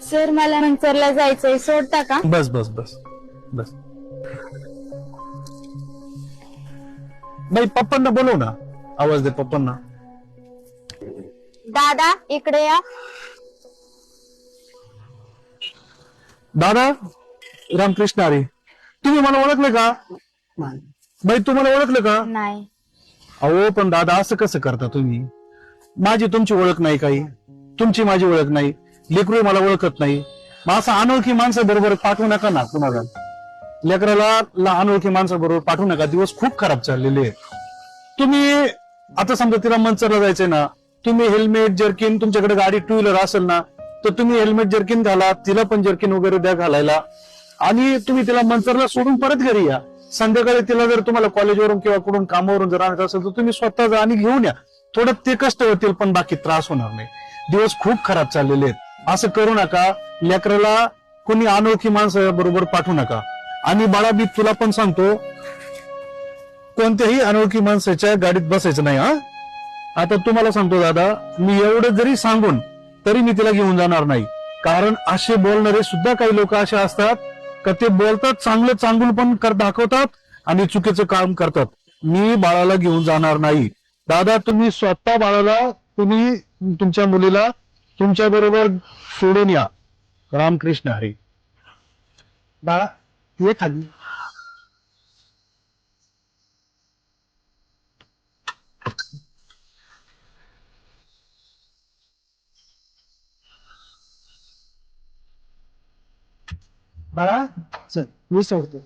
Sir मला मंचरला जायचंय, सोडता का? बस बस बस बस. बाई पप्पांना बोलव ना, आवाज दे पप्पांना. दादा इकडे या. दादा, रामकृष्ण हरी. तुम्ही मला ओळखलं का? बाई तुम्हाला ओळखलं का? नाही. अहो पण दादा असं कसं करता तुम्ही? माझी तुमची ओळख नाही, काही तुमची माझी ओळख नाही, लेकरू मला ओळखत नाही. मग असं अनोळखी माणसं बरोबर पाठवू नका ना कुणाला. लेकराला अनोळखी माणसं बरोबर पाठवू नका. दिवस खूप खराब चाललेले आहेत. तुम्ही आता समजा तिला मंचरला जायचंय ना, तुम्ही हेल्मेट जर्किन, तुमच्याकडे गाडी टू व्हीलर असेल ना तर तुम्ही हेल्मेट जर्किन घाला, तिला पण जर्किन वगैरे द्या घालायला, आणि तुम्ही तिला मंचरला सोडून परत घरी या. संध्याकाळी तिला जर तुम्हाला कॉलेजवरून किंवा कुठून कामावरून जर आणायचं असेल तर तुम्ही स्वतः जा आणि घेऊन या. थोडं ते कष्ट होतील पण बाकी त्रास होणार नाही. दिवस खूप खराब चाललेले आहेत. असं करू नका. लेकराला कोणी अनोळखी माणसं बरोबर पाठवू नका. आणि बाळा मी तुला पण सांगतो, कोणत्याही अनोळखी माणसाच्या गाडीत बसायचं नाही. हा आता तुम्हाला सांगतो दादा, मी एवढं जरी सांगून तरी मी तिला घेऊन जाणार नाही. कारण असे बोलणारे सुद्धा काही लोक असे असतात का ते बोलतात चांगलं, चांगलं पण दाखवतात आणि चुकीचं काम करतात. मी बाळाला घेऊन जाणार नाही. दादा तुम्ही स्वतः बाळाला, तुम्ही तुमच्या मुलीला तुमच्या बरोबर सोडून या. रामकृष्ण हरी. बाळा ये खाली. बाळा चल मी सोडतो.